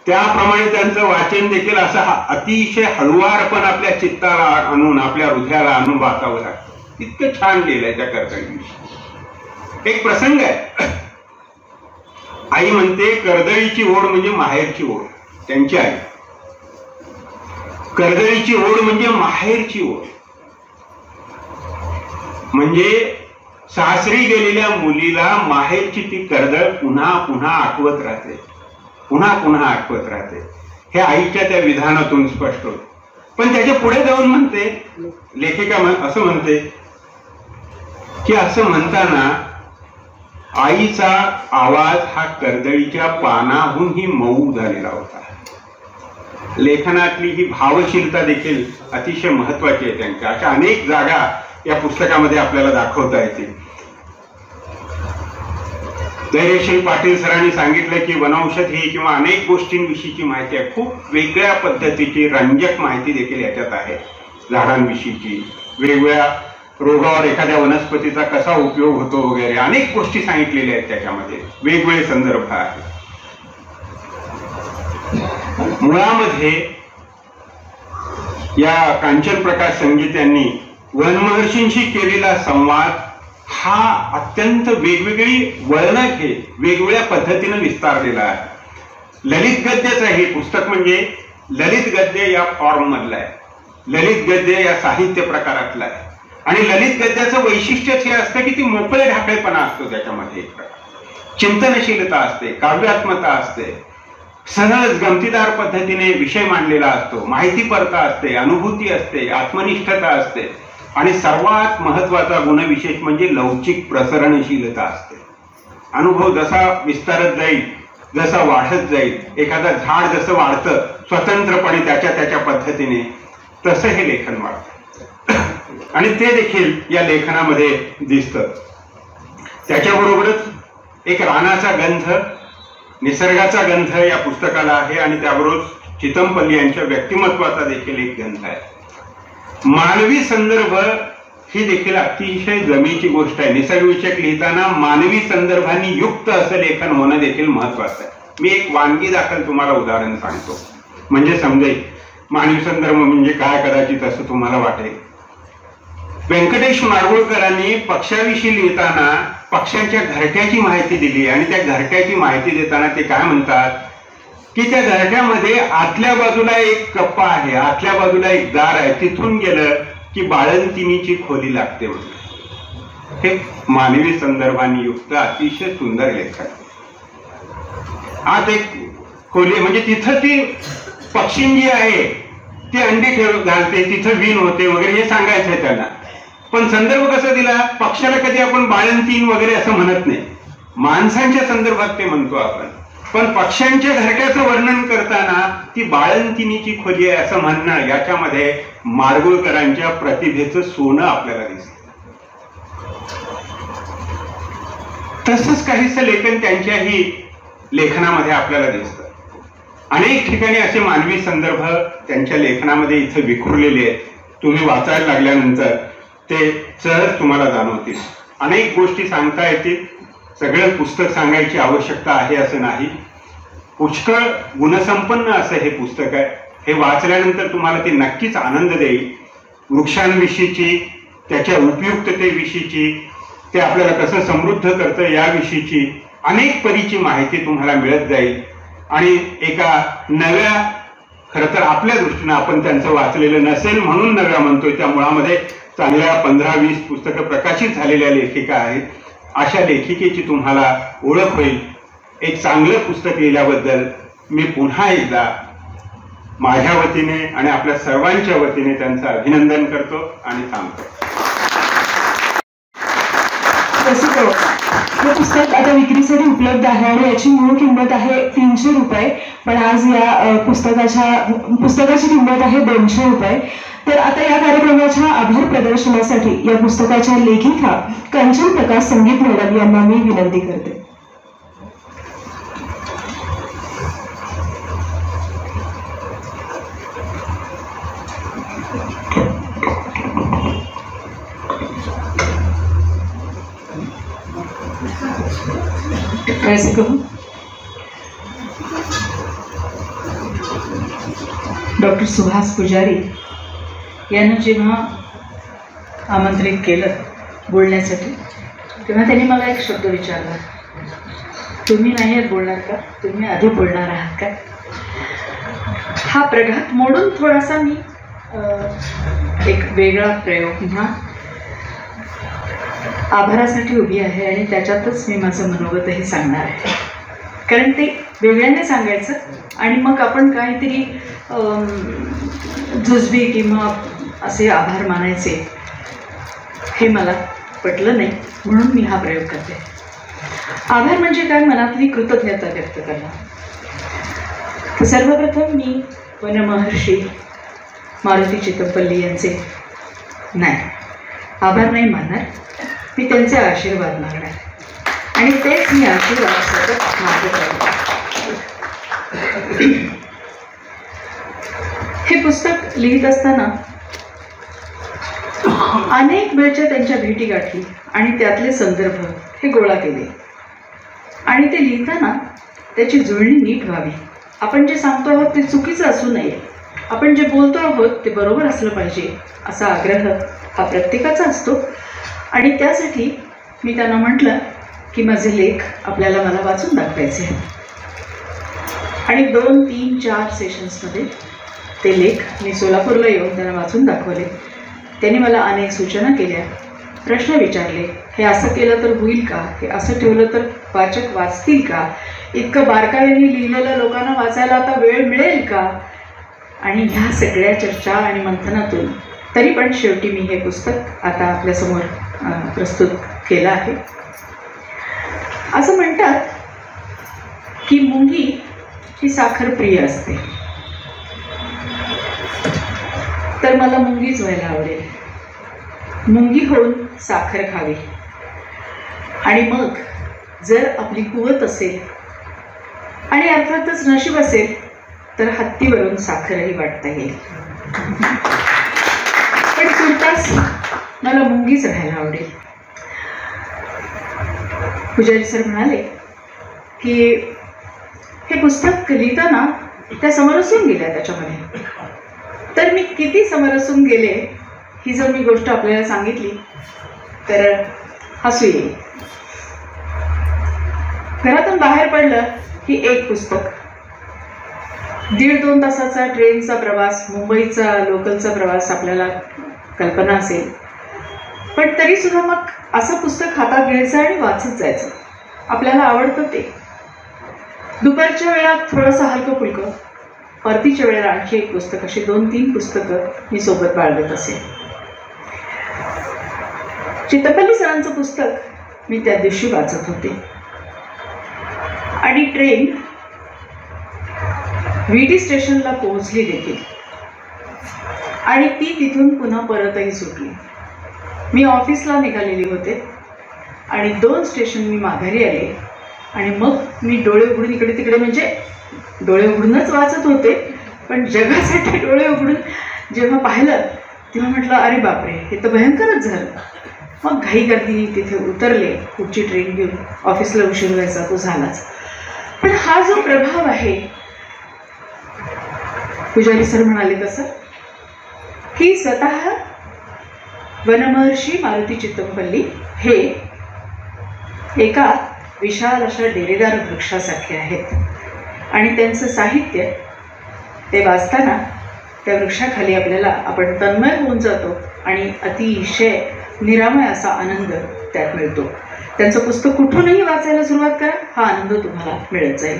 त्याप्रमाणे त्यांचं वाचन देखील असं अतिशय हळुवारपण आपल्या चित्ताला आणून, आपल्या हृदयाला आणून वाचावं लागतं. इतकं छान लिहिलंय त्या कर्दळीविषयी. एक प्रसंग आहे, आई म्हणते कर्दळीची ओढ म्हणजे माहेरची ओढ. त्यांची आई, कर्दळीची ओढ म्हणजे माहेरची ओढ. म्हणजे सासरी गेलेल्या मुलीला माहेरची ती कर्दळ पुन्हा पुन्हा आठवत राहते, पुन्हा पुन्हा आठवत राहते. हे आईच्या त्या विधानातून स्पष्ट होते. पण त्याच्या पुढे जाऊन म्हणते, लेखिका असं म्हणते की असं म्हणताना आईचा आवाज हा कर्दळीच्या पानाहूनही मऊ झालेला होता. लेखनातली ही भावशीलता देखील अतिशय महत्वाची आहे त्यांच्या. अशा अनेक जागा या पुस्तकामध्ये आपल्याला दाखवता येतील. धैर्यशील पाटील सरांनी सांगितलं की वनौषधी किंवा अनेक गोष्टींविषयीची माहिती आहे, खूप वेगळ्या पद्धतीची रंजक माहिती देखील याच्यात आहे. झाडांविषयीची, वेगवेगळ्या रोगावर एखाद्या वनस्पतीचा कसा उपयोग होतो वगैरे अनेक गोष्टी सांगितलेल्या आहेत त्याच्यामध्ये, वेगवेगळे संदर्भ आहेत. मुळामध्ये या कांचन प्रकाश संगीत यांनी वनमहर्षींशी केलेला संवाद हा अत्यंत वेगवेगळी वळणं घेत वेगवेगळ्या पद्धतीने विस्तारलेला आहे. ललित गद्याचं हे पुस्तक म्हणजे ललित गद्य या फॉर्म मधलं आहे, ललित गद्य या साहित्य प्रकारातलं आहे. आणि ललित गद्याचं वैशिष्ट्यच हे असतं की ती मोकळे ढाकळेपणा असतो, त्याच्यामध्ये एक प्रकार चिंतनशीलता असते, काव्यात्मता असते, सहज गमतीदार पद्धतीने विषय मांडलेला असतो, माहितीपरता असते, अनुभूती असते, आत्मनिष्ठता असते आणि सर्वात महत्वाचा गुणविशेष म्हणजे लवचिक प्रसरणशीलता असते. अनुभव जसा विस्तारत जाईल, जसा वाढत जाईल, एखादा झाड जसं वाढतं स्वतंत्रपणे त्याच्या पद्धतीने, तसं हे लेखन वाढतं आणि ते देखील या लेखनामध्ये दिसतं. त्याच्याबरोबरच एक रानाचा गंध, निसर्गाचा गंध या पुस्तकाला आहे आणि त्याबरोबर चितमपल्ली यांच्या व्यक्तिमत्वाचा देखील एक गंध आहे. मानवी संदर्भ ही देखील अतिशय जमेची गोष्ट आहे. निसर्गविषयक लिहिताना मानवी संदर्भांनी युक्त असं लेखन होणं देखील महत्वाचं आहे. मी एक वानगी दाखल तुम्हाला उदाहरण सांगतो म्हणजे समजेल मानवी संदर्भ म्हणजे काय, कदाचित असं तुम्हाला वाटेल. व्यंकटेश माडगुळकरांनी पक्ष्याविषयी लिहिताना पक्ष्यांच्या घरट्याची माहिती दिली आणि त्या घरट्याची माहिती देताना ते काय म्हणतात की त्या घरट्यामध्ये आतल्या बाजूला एक कप्पा आहे, आतल्या बाजूला एक दार आहे, तिथून गेलं की बाळंतिणीची खोली लागते म्हणून. हे मानवी संदर्भांनी युक्त अतिशय सुंदर लेखन. आत एक खोली म्हणजे तिथं ती पक्षी जी आहे ती अंडी घालते, तिथं वीण होते वगैरे हे सांगायचं आहे त्यांना. पण संदर्भ कसा दिला, पक्षाला कधी आपण बाळंतीण वगैरे असं म्हणत नाही, माणसांच्या संदर्भात ते म्हणतो आपण. पण पक्ष्यांच्या घरट्याचं वर्णन करताना ती बाळंतिणीची खोली आहे असं म्हणणं, याच्यामध्ये माडगुळकरांच्या प्रतिभेचं सोनं आपल्याला दिसतं. तसंच काहीसं लेखन त्यांच्याही लेखनामध्ये आपल्याला दिसतं. अनेक ठिकाणी असे मानवी संदर्भ त्यांच्या लेखनामध्ये इथं विखुरलेले आहेत. तुम्ही वाचायला लागल्यानंतर ते सहज तुम्हाला जाणवतील. अनेक गोष्टी सांगता येतील, सगळं पुस्तक सांगायची आवश्यकता आहे असं नाही. पुष्कळ गुणसंपन्न असं हे पुस्तक आहे. हे वाचल्यानंतर तुम्हाला ते नक्कीच आनंद देईल. वृक्षांविषयीची, त्याच्या उपयुक्ततेविषयीची, ते आपल्याला कसं समृद्ध करतं याविषयीची अनेक परीची माहिती तुम्हाला मिळत जाईल आणि एका नव्या खरं तर आपल्या दृष्टीनं आपण त्यांचं वाचलेलं नसेल म्हणून नव्या म्हणतोय. त्या मुळामध्ये चांगल्या 15-20 पुस्तकं प्रकाशित झालेल्या लेखिका आहेत. अशा लेखिकेची तुम्हाला ओळख होईल. एक चांगलं पुस्तक लिहिल्याबद्दल मी पुन्हा एकदा माझ्या वतीने आणि आपल्या सर्वांच्या वतीने त्यांचं अभिनंदन करतो आणि थांबतो. हे पुस्तक आता विक्रीसाठी उपलब्ध आहे आणि याची मूळ किंमत आहे 300 रुपये, पण आज या पुस्तकाची किंमत आहे 200 रुपये. तर आता या कार्यक्रमाच्या आभार प्रदर्शनासाठी या पुस्तकाच्या लेखिका कंचन प्रकाश संगीत मॅडम यांना मी विनंती करते. कैसे कहूं, डॉक्टर सुहास पुजारी यांना जेव्हा आमंत्रित केलं बोलण्यासाठी तेव्हा त्यांनी मला एक शब्द विचारला, तुम्ही नाही आहेत बोलणार का, तुम्ही आधी बोलणार आहात का. हा प्रघात मोडून थोडासा मी एक वेगळा प्रयोग म्हणा आभारासाठी उभी आहे आणि त्याच्यातच मी माझं मनोगतही सांगणार आहे. कारण ते वेगळ्याने सांगायचं आणि मग आपण काहीतरी जुजबी किंवा असे आभार मानायचे हे मला पटलं नाही, म्हणून मी हा प्रयोग करते. आभार म्हणजे काय, मनातली कृतज्ञता व्यक्त करणं. तर सर्वप्रथम मी वनमहर्षी मारुती चितमपल्ली यांचे आभार नाही मानणार, मी त्यांचे आशीर्वाद मागणार आणि तेच मी आशीर्वाद सतत मागत राहतो. हे पुस्तक लिहित असताना अनेक वेळच्या त्यांच्या भेटीगाठी आणि त्यातले संदर्भ हे गोळा केले आणि ते लिहिताना त्याची जुळणी नीट व्हावी. आपण जे सांगतो आहोत ते चुकीचं असू नये, आपण जे बोलतो आहोत ते बरोबर असलं पाहिजे असा आग्रह हा प्रत्येकाचा असतो. आणि त्यासाठी मी त्यांना म्हटलं की माझे लेख आपल्याला मला वाचून दाखवायचे आहेत आणि 2, 3, 4 सेशन्समध्ये ते लेख मी सोलापूरला येऊन त्यांना वाचून दाखवले. त्यांनी मला अनेक सूचना केल्या, प्रश्न विचारले, हे असं केलं तर होईल का, हे असं ठेवलं तर वाचक वाचतील का, इतकं बारकाईने लिहिलेलं लोकांना वाचायला आता वेळ मिळेल का. आणि ह्या सगळ्या चर्चा आणि मंथनातून तरी पण शेवटी मी हे पुस्तक आता आपल्यासमोर प्रस्तुत केलं आहे. असं म्हणतात की मुंगी ही साखर प्रिय असते, तर मला मुंगीच व्हायला आवडेल. मुंगी होऊन साखर खावी आणि मग जर आपली कुवत असेल आणि अर्थातच नशीब असेल तर हत्तीवरून साखरही वाटता येईल. पण तुर्तास मला मुंगीच राहायला आवडेल. पुजारी सर म्हणाले की हे पुस्तक लिहिताना त्या समरसून गेल्या त्याच्यामध्ये. तर मी किती समरसून गेले ही जर मी गोष्ट आपल्याला सांगितली तर हसू येईल. घरातून बाहेर पडलं की एक पुस्तक, 1.5-2 तासाचा ट्रेनचा प्रवास, मुंबईचा लोकलचा प्रवास आपल्याला कल्पना असेल, पण तरीसुद्धा मग असं पुस्तक हातात घ्यायचं आणि वाचत जायचं. आपल्याला आवडतं ते. दुपारच्या वेळात थोडंसं हलकं फुलकं, परतीच्या वेळेला आणखी एक पुस्तक, अशी 2-3 पुस्तकं मी सोबत बाळगत असे. चितमपल्ली सरांचं पुस्तक मी त्या दिवशी वाचत होते आणि ट्रेन VT स्टेशनला पोहोचली देखील आणि ती तिथून पुन्हा परतही सुटली. मी ऑफिसला निघालेले होते आणि 2 स्टेशन मी माघारी आले आणि मग मी डोळे उघडून इकडे तिकडे, म्हणजे डोळे उघडूनच वाचत होते, पण जगासाठी डोळे उघडून जेव्हा पाहिलं तेव्हा म्हटलं अरे बापरे, हे तर भयंकरच झालं. मग घाई गर्दी तिथे उतरले, पुढची ट्रेन घेऊन. ऑफिसला उशीर व्हायचा तो झालाच. पण हा जो प्रभाव आहे, पुजारी सर म्हणाले तसं, की स्वतः वनमहर्षी मारुती चितमपल्ली हे एका विशाल अशा डेरेदार वृक्षासारखे आहेत आणि त्यांचं साहित्य ते वाचताना त्या वृक्षाखाली आपण तन्मय होऊन जातो आणि अतिशय निरामय असा आनंद त्यात मिळतो. त्यांचं पुस्तक कुठूनही वाचायला सुरुवात करा, हा आनंद तुम्हाला मिळत जाईल.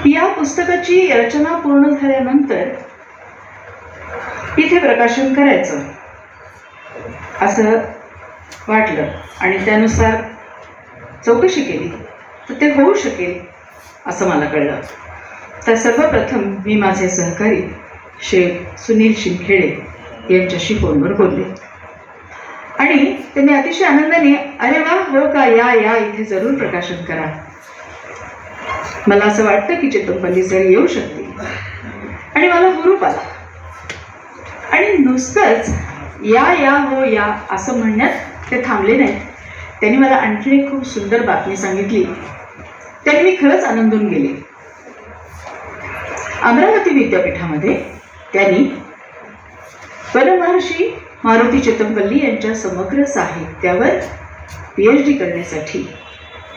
या पुस्तकाची रचना पूर्ण झाल्यानंतर इथे प्रकाशन करायचं असं वाटलं आणि त्यानुसार चौकशी केली तर ते होऊ शकेल असं मला कळलं. तर सर्वप्रथम मी माझे सहकारी श्री सुनील शिंदखेडे यांच्याशी फोनवर बोलले आणि त्यांनी अतिशय आनंदाने, अरे वा, हो का, या इथे जरूर प्रकाशन करा. मला असं वाटतं की चितमपल्ली सर येऊ शकतील आणि मला हुरूप आला. आणि नुसतंच या असं म्हणण्यात ते थांबले नाहीत. त्यांनी मला आणखी एक खूप सुंदर बातमी सांगितली. त्याने मी खरंच आनंदून गेले. अमरावती विद्यापीठामध्ये त्यांनी वनमहर्षी मारुती चितमपल्ली यांच्या समग्र साहित्यावर PhD करण्यासाठी,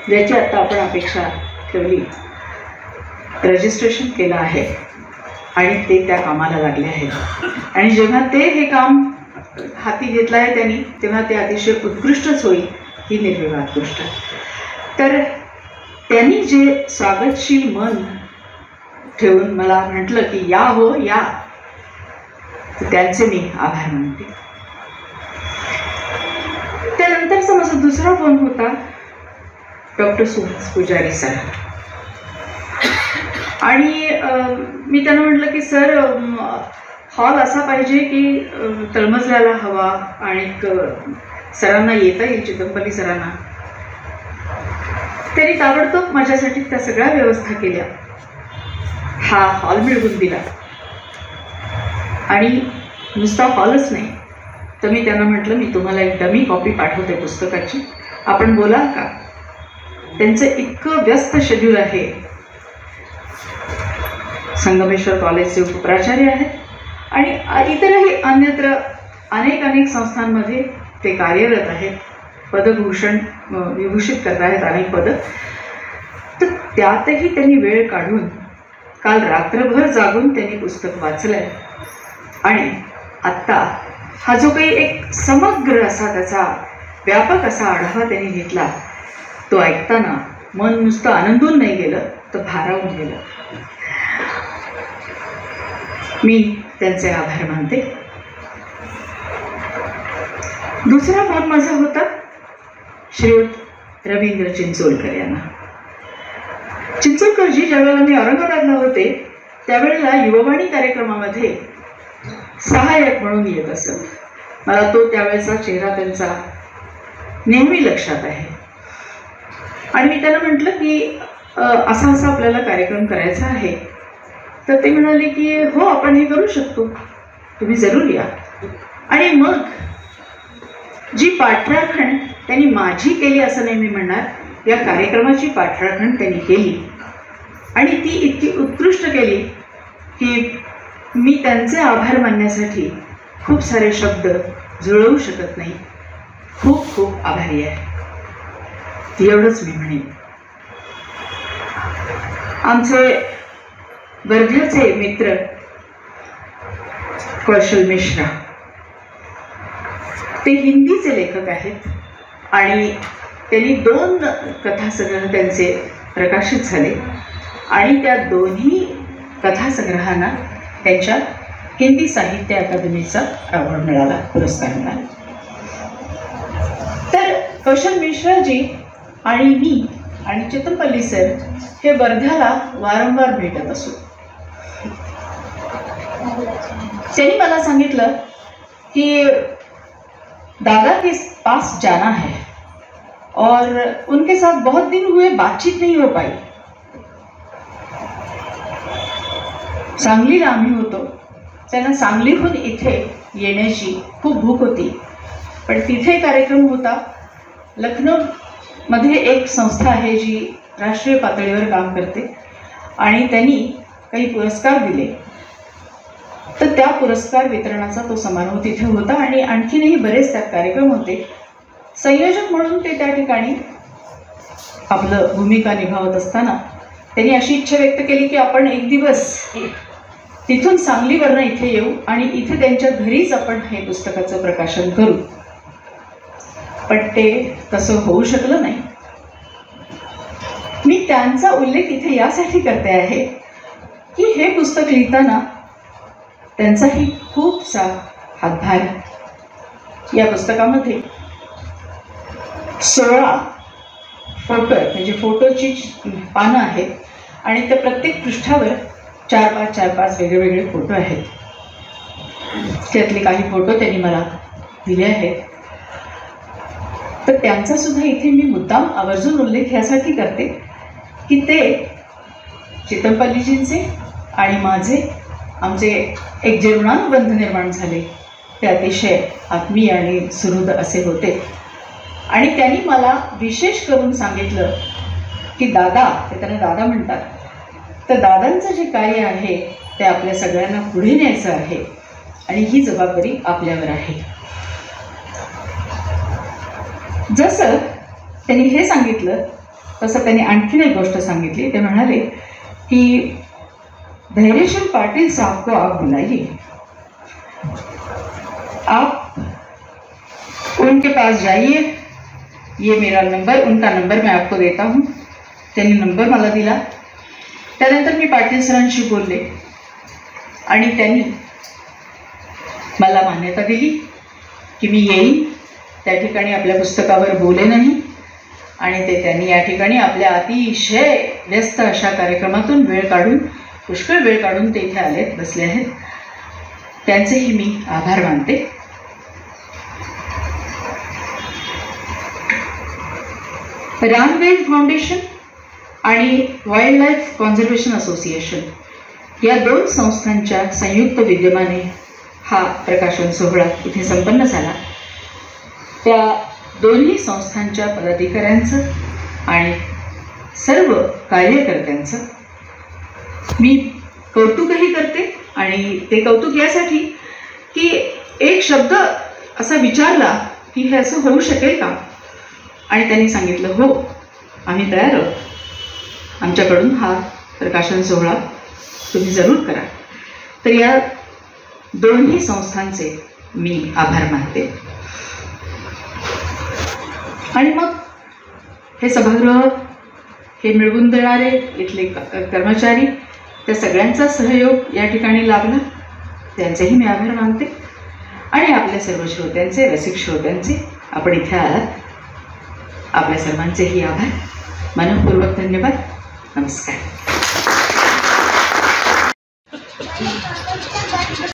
ज्याची आता आपण अपेक्षा ठेवली, रजिस्ट्रेशन केलं आहे आणि ते त्या कामाला लागले आहेत. आणि जेव्हा ते हे काम हाती घेतलं आहे त्यांनी, तेव्हा ते अतिशय उत्कृष्टच होईल ही निर्विवाद गोष्ट. तर त्यांनी जे स्वागतशील मन ठेवून मला म्हटलं की या हो या, त्यांचे मी आभार मानते. त्यानंतरचा माझा दुसरा फोन होता डॉक्टर सुहास पुजारी सर. आणि मी त्यांना म्हटलं की सर, हॉल असा पाहिजे की तळमजल्याला हवा आणि सरांना येता येईल, चितमपल्ली सरांना. त्यांनी ताबडतोब माझ्यासाठी त्या सगळ्या व्यवस्था केल्या, हा हॉल मिळवून दिला. आणि नुसता हॉलच नाही तर मी त्यांना म्हटलं, मी तुम्हाला एक डमी कॉपी पाठवते पुस्तकाची, आपण बोलाल का? त्यांचं इतकं व्यस्त शेड्यूल आहे. संगमेश्वर कॉलेजचे उपप्राचार्य आहेत आणि इतरही अन्यत्र अनेक संस्थांमध्ये ते कार्यरत आहेत. पदभूषण विभूषित करत आहेत अनेक पदं. तर त्यातही त्यांनी वेळ काढून काल रात्रभर जागून त्यांनी पुस्तक वाचलंय. आणि आत्ता हा जो काही एक समग्र असा त्याचा व्यापक असा आढावा त्यांनी घेतला, तो ऐकताना मन नुसतं आनंदून नाही गेलं तर भारावून गेलं. मी त्यांचे आभार मानते. दुसरा फोन माझा होता श्रीयुत रवींद्र चिंचोलकर यांना. चिंचोलकरजी ज्यावेळेला मी औरंगाबादला होते त्यावेळेला युववाणी कार्यक्रमामध्ये सहाय्यक म्हणून येत असत. मला तो त्यावेळेचा चेहरा त्यांचा नेहमी लक्षात आहे. आणि मी त्यांना म्हटलं की असा आपल्याला कार्यक्रम करायचा आहे. तर ते म्हणाले की हो, आपण हे करू शकतो, तुम्ही जरूर या. आणि मग जी पाठराखण त्यांनी माझी केली असं नाही मी म्हणणार, या कार्यक्रमाची पाठराखण त्यांनी केली आणि ती इतकी उत्कृष्ट केली की मी त्यांचे आभार मानण्यासाठी खूप सारे शब्द जुळवू शकत नाही. खूप खूप आभारी आहे, एवढंच मी म्हणेन. आमचे वर्ध्याचे मित्र कौशल मिश्रा, ते हिंदीचे लेखक आहेत आणि त्यांनी 2 कथासंग्रह त्यांचे प्रकाशित झाले आणि त्या दोन्ही कथासंग्रहांना त्यांच्या हिंदी साहित्य अकादमीचा अवॉर्ड मिळाला, पुरस्कार मिळाला. तर कौशल मिश्राजी आणि मी आणि चितमपल्ली सर हे वर्ध्याला वारंवार भेटत असू. त्यांनी मला सांगितलं की दादा के पास जाना है और उनके साथ बहुत दिन हुए बातचीत नहीं हो पाई. सांगलीला आम्ही होतो, त्यांना सांगलीहून इथे येण्याची खूप भूक होती, पण तिथे कार्यक्रम होता. लखनौमध्ये एक संस्था आहे जी राष्ट्रीय पातळीवर काम करते आणि त्यांनी काही पुरस्कार दिले. तर त्या पुरस्कार वितरणाचा तो समारोह तिथे होता आणि आणखीनही बरेच त्यात कार्यक्रम होते. संयोजक म्हणून ते त्या ठिकाणी आपलं भूमिका निभावत असताना त्यांनी अशी इच्छा व्यक्त केली की आपण एक दिवस तिथून सांगलीवरनं इथे येऊ आणि इथे त्यांच्या घरीच आपण हे पुस्तकाचं प्रकाशन करू. पण ते तसं होऊ शकलं नाही. मी त्यांचा उल्लेख इथे यासाठी करते आहे की हे पुस्तक लिहिताना त्यांचाही खूपसा हातभार. या पुस्तकामध्ये 16 फोटो आहेत, म्हणजे फोटोची पानं आहेत आणि त्या प्रत्येक पृष्ठावर 4-5 वेगवेगळे फोटो आहेत. त्यातले काही फोटो त्यांनी मला दिले आहेत. तर त्यांचा सुद्धा इथे मी मुद्दाम आवर्जून उल्लेख यासाठी करते की ते चितमपल्लीजींचे आणि माझे आमचे एक जे ऋणानुबंध निर्माण झाले ते अतिशय आत्मीय आणि सुहृद असे होते. आणि त्यांनी मला विशेष करून सांगितलं की दादा, ते त्यांना दादा म्हणतात, तर दादांचं जे कार्य आहे ते आपल्या सगळ्यांना पुढे न्यायचं आहे आणि ही जबाबदारी आपल्यावर आहे. जसं त्यांनी हे सांगितलं तसं त्यांनी आणखीन एक गोष्ट सांगितली. ते म्हणाले की धैर्यशील पाटिल साहब को आप बुलाइए, आप उनके पास जाइए, ये मेरा नंबर, उनका नंबर मैं आपको देता हूँ. त्यांनी नंबर मला दिला. त्यानंतर मी पाटील सरांशी बोलले आणि त्यांनी मला मान्यता दिली की मी येईन, त्या ठिकाणी आपल्या पुस्तकावर बोले नाही. आणि ते त्यांनी या ठिकाणी आपल्या अतिशय व्यस्त अशा कार्यक्रमातून पुष्कळ वेळ काढून ते इथे आलेत, बसले आहेत. त्यांचेही मी आभार मानते. रानवेल फाउंडेशन आणि वाईल्ड लाईफ कॉन्झर्वेशन असोसिएशन या 2 संस्थांच्या संयुक्त विद्यमाने हा प्रकाशन सोहळा इथे संपन्न झाला. त्या दोन्ही संस्थांच्या पदाधिकाऱ्यांचं आणि सर्व कार्यकर्त्यांचं मी कौतुकही करते. आणि ते कौतुक यासाठी की एक शब्द असा विचारला की हे असं होऊ शकेल का, आणि त्यांनी सांगितलं हो, आम्ही तयार आहोत, आमच्याकडून हा प्रकाशन सोहळा तुम्ही जरूर करा. तर या दोन्ही संस्थांचे मी आभार मानते. आणि मग हे सभागृह, हे मिळवून देणारे इथले कर्मचारी, त्या सगळ्यांचा सहयोग या ठिकाणी लाभला, त्यांचेही मी आभार मानते. आणि आपल्या सर्व श्रोत्यांचे, रसिक श्रोत्यांचे, आपण इथे आलात, आपल्या सर्वांचेही आभार, मनःपूर्वक धन्यवाद. नमस्कार.